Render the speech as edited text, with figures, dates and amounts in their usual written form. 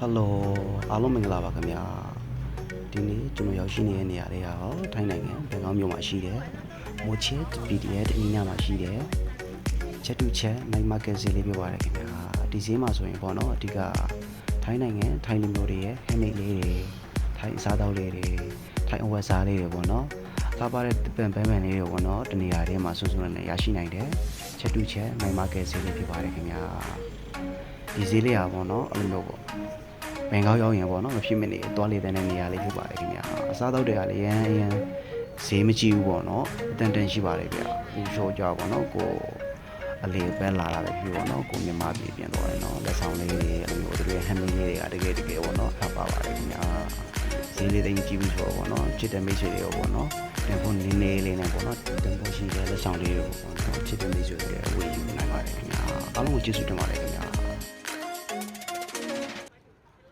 Hello အားလုံးမင်္ဂလာပါခင်ဗျာဒီနေ့ကျွန်တော်ရောက်ရှိနေတဲ့နေရာလေးကတော့ထိုင်းနိုင်ငံဘန်ကောက်မြို့မှာရှိတယ်မိုချစ် PDF တနည်းနာမှာရှိတယ်ချက်တူချက် night market ဈေးလေးပြပါတယ်ခင်ဗျာဒီဈေးမှာဆိုရင်ပေါ့နော်အဓိကထိုင်းနိုင်ငံထိုင်းလူမျိုးတွေရဲ့ handmade လေးတွေထိုင်းအစားအသောက်လေးတွေထိုင်းအဝတ်စားလေးတွေပေါ့နော်ထားပါတဲ့ပန်လေးတွေပေါ့နော်တနေရာထဲမှာစွန်းစွန်းနဲ့ရရှိနိုင်တယ်ချက်တူချက် night market ဈေးလေးပြပါတယ်ခင်ဗျာဒီဈေးလေးอ่ะပေါ့နော်အဲ့လိုမျိုးပေါ့ဘန်ကောက်ရောက်ရင်ပေါ့နော်မဖြစ်မနေသွားလေတဲ့နေရာလေးဖြစ်ပါတယ်ခင်ဗျာအစားအသောက်တွေကလည်းအရန်ဈေးမကြီးဘူးပေါ့နော်အတန်တန်ရှိပါတယ်ဗျာဒီရှိုးကြပေါ့နော်ကိုအလေးပဲလာတာပဲဖြစ်ပေါ့နော်ကိုမြန်မာပြည်ပြန်သွားတယ်နော်လက်ဆောင်လေးတွေအဲ့လိုမျိုးတကယ်ဟန်မင်းလေးတွေကတကယ်ပေါ့နော်ဖတ်ပါပါတယ်ခင်ဗျာဈေးလေးတိုင်းကြည့်ပြီးဆိုတော့ပေါ့နော်ချစ်တဲ့မိတ်ဆွေတွေပေါ့နော်တန်ဖိုးနည်းနည်းလေးနဲ့ပေါ့နော်တန်ဖိုးရှိတဲ့လက်ဆောင်လေးတွေပေါ့နော်ချစ်တဲ့မိတ်ဆွေတွေဝေယူနိုင်ပါတယ်ခင်ဗျာအားလုံးကိုကျေးဇူးတင်ပါတယ်